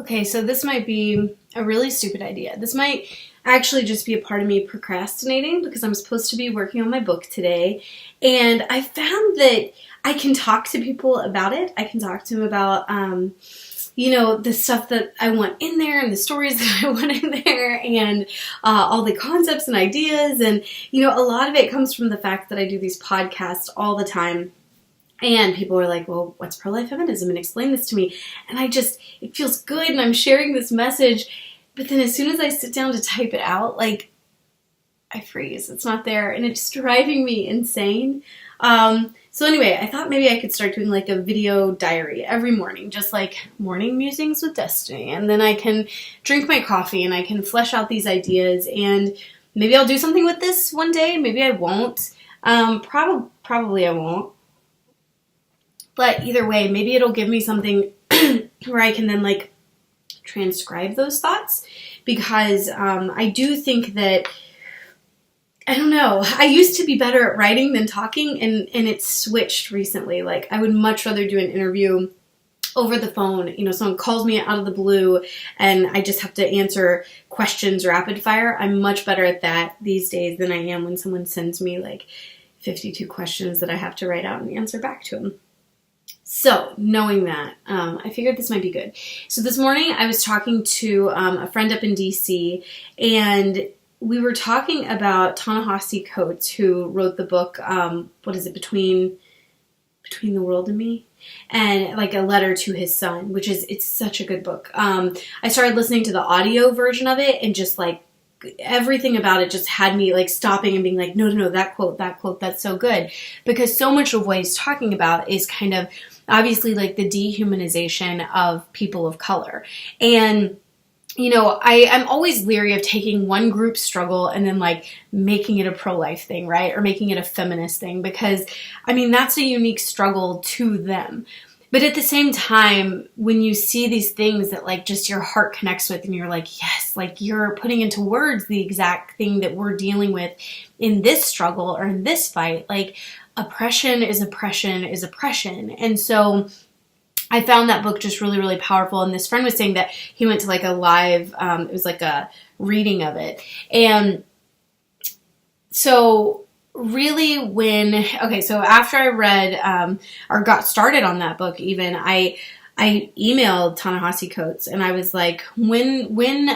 Okay, so this might be a really stupid idea. This might actually just be a part of me procrastinating because I'm supposed to be working on my book today. And I found that I can talk to people about it. I can talk to them about, the stuff that I want in there and the stories that I want in there and all the concepts and ideas. And, a lot of it comes from the fact that I do these podcasts all the time. And people are like, well, what's pro-life feminism? And explain this to me. And it feels good and I'm sharing this message. But then as soon as I sit down to type it out, I freeze. It's not there. And it's driving me insane. So anyway, I thought maybe I could start doing a video diary every morning, just like morning musings with Destiny. And then I can drink my coffee and I can flesh out these ideas. And maybe I'll do something with this one day. Maybe I won't. Probably I won't. But either way, maybe it'll give me something where I can then transcribe those thoughts, because I do think that, I don't know, I used to be better at writing than talking, and it's switched recently. I would much rather do an interview over the phone. Someone calls me out of the blue and I just have to answer questions rapid fire. I'm much better at that these days than I am when someone sends me 52 questions that I have to write out and answer back to them. So, knowing that, I figured this might be good. So this morning I was talking to a friend up in DC, and we were talking about Ta-Nehisi Coates, who wrote the book, Between the World and Me? And a letter to his son, it's such a good book. I started listening to the audio version of it, and just everything about it just had me stopping and being no, that quote, that's so good. Because so much of what he's talking about is kind of obviously the dehumanization of people of color. And, I'm always leery of taking one group's struggle and then making it a pro-life thing, right? Or making it a feminist thing, because that's a unique struggle to them. But at the same time, when you see these things that just your heart connects with and you're yes, you're putting into words the exact thing that we're dealing with in this struggle or in this fight, oppression is oppression is oppression. And so I found that book just really, really powerful. And this friend was saying that he went to a live, it was a reading of it. And so really so after I read, or got started on that book even, I emailed Ta-Nehisi Coates and I was like, when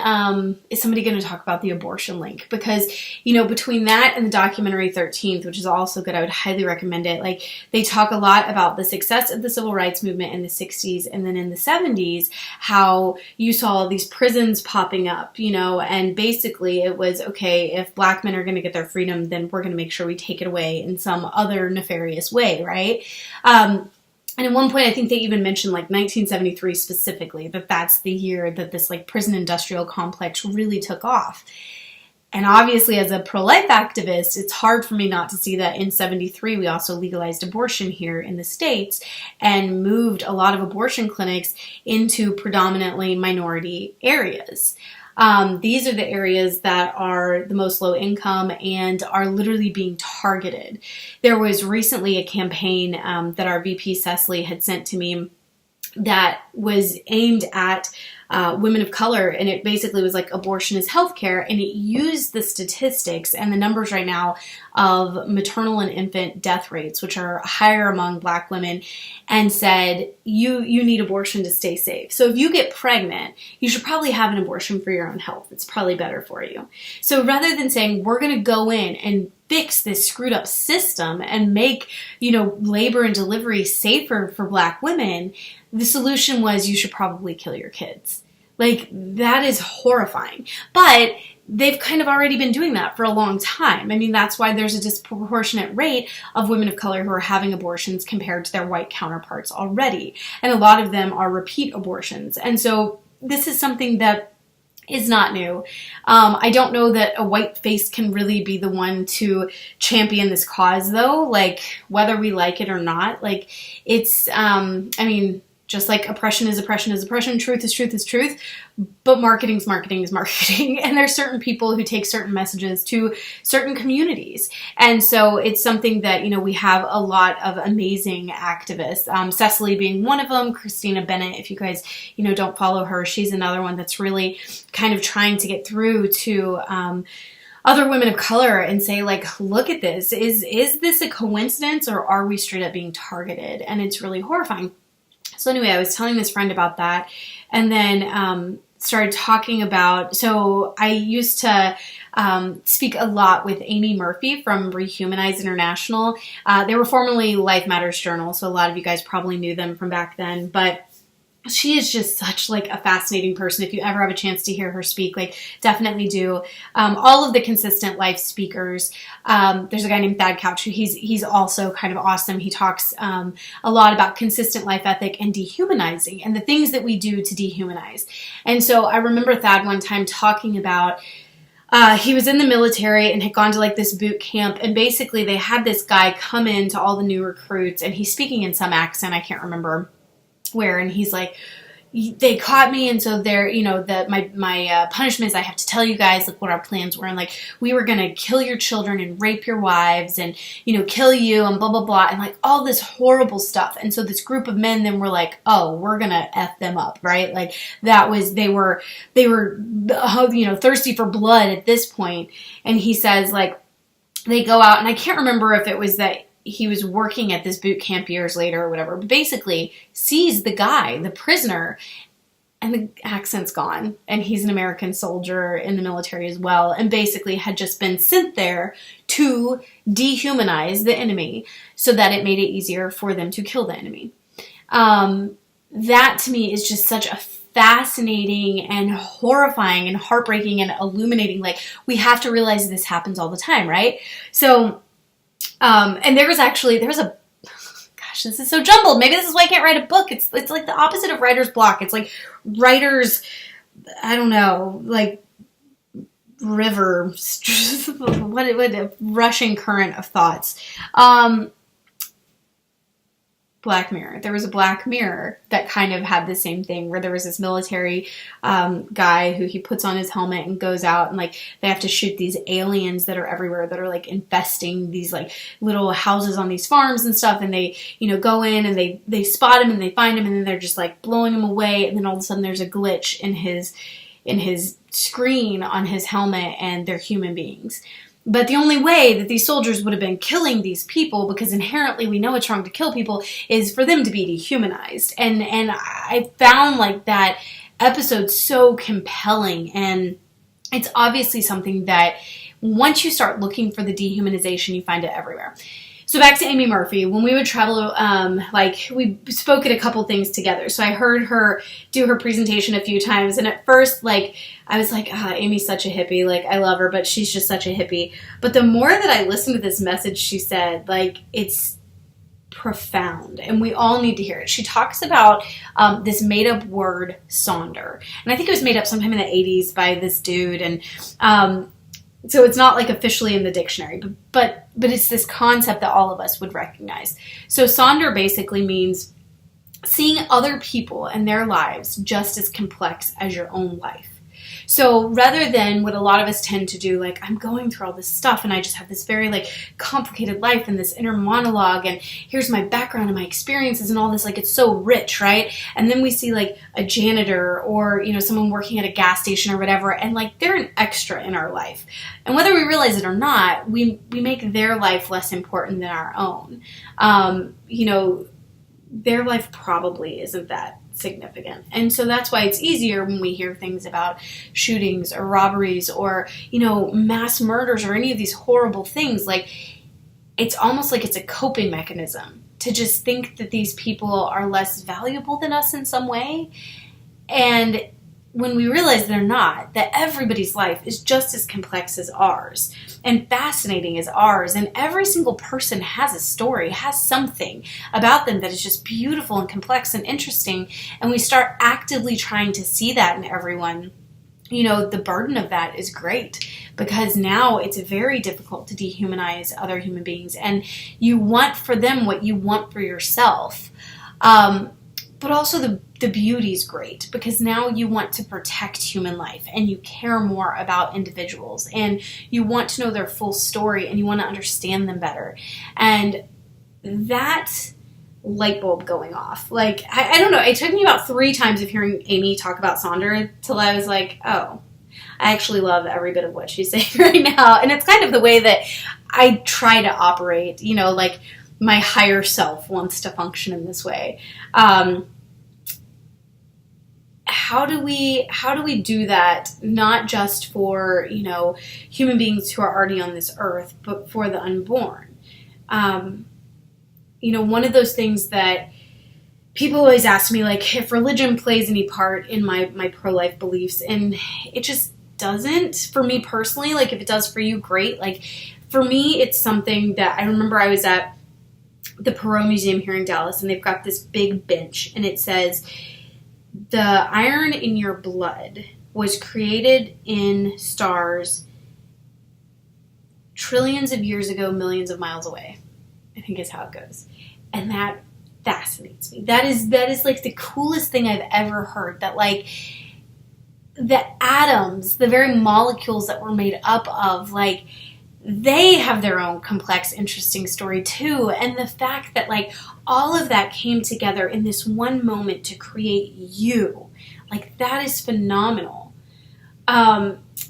is somebody going to talk about the abortion link? Because, between that and the documentary 13th, which is also good, I would highly recommend it. They talk a lot about the success of the civil rights movement in the 60s, and then in the 70s, how you saw these prisons popping up, and basically it was, okay, if black men are going to get their freedom, then we're going to make sure we take it away in some other nefarious way, right? And at one point, I think they even mentioned 1973 specifically, that's the year that this prison industrial complex really took off. And obviously, as a pro-life activist, it's hard for me not to see that in 73, we also legalized abortion here in the States and moved a lot of abortion clinics into predominantly minority areas. These are the areas that are the most low income and are literally being targeted. There was recently a campaign that our VP Cecily had sent to me that was aimed at women of color, and it basically was abortion is healthcare, and it used the statistics and the numbers right now of maternal and infant death rates, which are higher among black women, and said you need abortion to stay safe. So if you get pregnant, you should probably have an abortion for your own health. It's probably better for you. So rather than saying we're going to go in and fix this screwed up system and make, labor and delivery safer for black women, the solution was you should probably kill your kids. That is horrifying. But they've kind of already been doing that for a long time. That's why there's a disproportionate rate of women of color who are having abortions compared to their white counterparts already. And a lot of them are repeat abortions. And so this is something that is not new. I don't know that a white face can really be the one to champion this cause, though, whether we like it or not. It's, Just like oppression is oppression is oppression, truth is truth is truth, but marketing is marketing is marketing. And there's certain people who take certain messages to certain communities. And so it's something that, we have a lot of amazing activists, Cecily being one of them, Christina Bennett, if you guys, don't follow her, she's another one that's really kind of trying to get through to other women of color and say, like, look at this. Is this a coincidence, or are we straight up being targeted? And it's really horrifying. So anyway, I was telling this friend about that, and then started talking about, so I used to speak a lot with Amy Murphy from Rehumanize International. They were formerly Life Matters Journal, so a lot of you guys probably knew them from back then, but she is just such like a fascinating person. If you ever have a chance to hear her speak, like definitely do. All of the Consistent Life speakers. There's a guy named Thad Couch who he's also kind of awesome. He talks a lot about consistent life ethic and dehumanizing and the things that we do to dehumanize. And so I remember Thad one time talking about he was in the military and had gone to like this boot camp, and basically they had this guy come in to all the new recruits, and he's speaking in some accent, I can't remember where, and he's like, they caught me, and so they're, my punishment is I have to tell you guys like what our plans were, and like we were gonna kill your children and rape your wives and kill you and blah blah blah, and like all this horrible stuff. And so this group of men then were like, oh, we're gonna F them up, right? Like that was, they were thirsty for blood at this point. And he says like they go out, and I can't remember if it was that he was working at this boot camp years later or whatever, but basically sees the guy, the prisoner, and the accent's gone, and he's an American soldier in the military as well, and basically had just been sent there to dehumanize the enemy so that it made it easier for them to kill the enemy. That to me is just such a fascinating and horrifying and heartbreaking and illuminating. Like, we have to realize this happens all the time, right? So and there was a, gosh, this is so jumbled. Maybe this is why I can't write a book. It's like the opposite of writer's block. It's like writer's, I don't know, like river, what a rushing current of thoughts. Black Mirror. There was a Black Mirror that kind of had the same thing, where there was this military guy who he puts on his helmet and goes out, and like they have to shoot these aliens that are everywhere, that are like infesting these like little houses on these farms and stuff, and they go in and they spot him and they find him, and then they're just like blowing him away, and then all of a sudden there's a glitch in his screen on his helmet, and they're human beings. But the only way that these soldiers would have been killing these people, because inherently we know it's wrong to kill people, is for them to be dehumanized. And I found like that episode so compelling, and it's obviously something that once you start looking for the dehumanization, you find it everywhere. So back to Amy Murphy. When we would travel, we spoke at a couple things together. So I heard her do her presentation a few times, and at first, like, I was like, Amy's such a hippie. Like, I love her, but she's just such a hippie. But the more that I listened to this message she said, like, it's profound, and we all need to hear it. She talks about this made-up word, sonder. And I think it was made up sometime in the 80s by this dude, and so it's not like officially in the dictionary, but it's this concept that all of us would recognize. So sonder basically means seeing other people and their lives just as complex as your own life. So rather than what a lot of us tend to do, like, I'm going through all this stuff and I just have this very like complicated life and this inner monologue, and here's my background and my experiences and all this, like, it's so rich, right? And then we see like a janitor or, someone working at a gas station or whatever, and like they're an extra in our life. And whether we realize it or not, we make their life less important than our own. Their life probably isn't that significant. And so that's why it's easier when we hear things about shootings or robberies or, mass murders or any of these horrible things. Like, it's almost like it's a coping mechanism to just think that these people are less valuable than us in some way. And when we realize they're not, that everybody's life is just as complex as ours and fascinating as ours, and every single person has a story, has something about them that is just beautiful and complex and interesting, and we start actively trying to see that in everyone, the burden of that is great, because now it's very difficult to dehumanize other human beings, and you want for them what you want for yourself. But also the beauty's great, because now you want to protect human life and you care more about individuals and you want to know their full story and you want to understand them better. And that light bulb going off, like, I don't know, it took me about 3 times of hearing Amy talk about Sonder till I was like, oh, I actually love every bit of what she's saying right now. And it's kind of the way that I try to operate, you know, like my higher self wants to function in this way. How do we do that, not just for, you know, human beings who are already on this earth, but for the unborn? You know, one of those things that people always ask me, like, if religion plays any part in my pro-life beliefs, and it just doesn't for me personally. Like, if it does for you, great. Like, for me, it's something that I remember I was at the Perot Museum here in Dallas, and they've got this big bench, and it says, the iron in your blood was created in stars trillions of years ago, millions of miles away, I think is how it goes. And that fascinates me. That is like the coolest thing I've ever heard, that like the atoms, the very molecules that we're made up of, like, they have their own complex, interesting story too. And the fact that like all of that came together in this one moment to create you, like, that is phenomenal.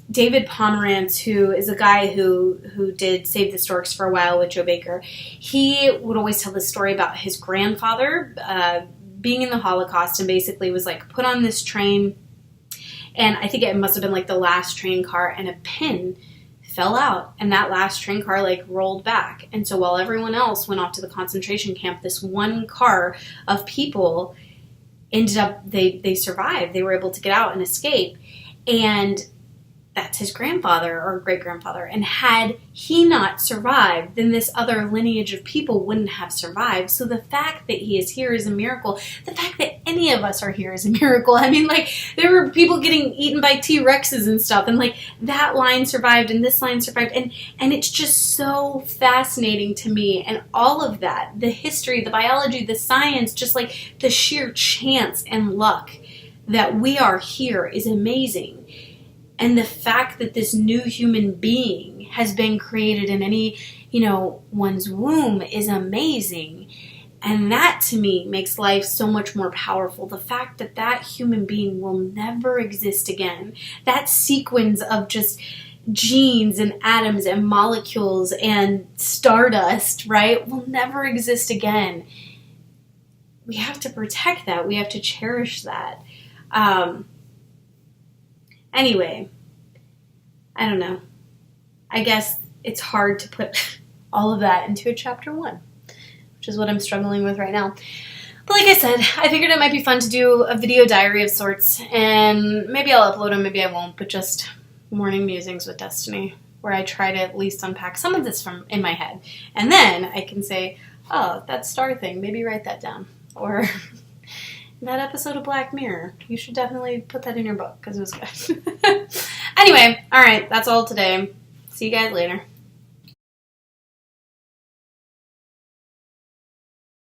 David Pomerantz, who is a guy who did Save the Storks for a while with Joe Baker, he would always tell this story about his grandfather being in the Holocaust, and basically was like put on this train, and I think it must have been like the last train car, and a pin fell out, and that last train car like rolled back. And so while everyone else went off to the concentration camp, this one car of people ended up, they survived. They were able to get out and escape. And that's his grandfather or great-grandfather. And had he not survived, then this other lineage of people wouldn't have survived. So the fact that he is here is a miracle. The fact that any of us are here is a miracle. I mean, like, there were people getting eaten by T-Rexes and stuff, and like that line survived and this line survived. And it's just so fascinating to me. And all of that, the history, the biology, the science, just like the sheer chance and luck that we are here is amazing. And the fact that this new human being has been created in any, you know, one's womb is amazing. And that to me makes life so much more powerful. The fact that that human being will never exist again. That sequence of just genes and atoms and molecules and stardust, right, will never exist again. We have to protect that. We have to cherish that. Anyway, I don't know. I guess it's hard to put all of that into a chapter 1, which is what I'm struggling with right now. But like I said, I figured it might be fun to do a video diary of sorts, and maybe I'll upload them, maybe I won't, but just morning musings with Destiny, where I try to at least unpack some of this from in my head. And then I can say, oh, that star thing, maybe write that down. Or that episode of Black Mirror, you should definitely put that in your book because it was good. Anyway, all right, that's all today. See you guys later.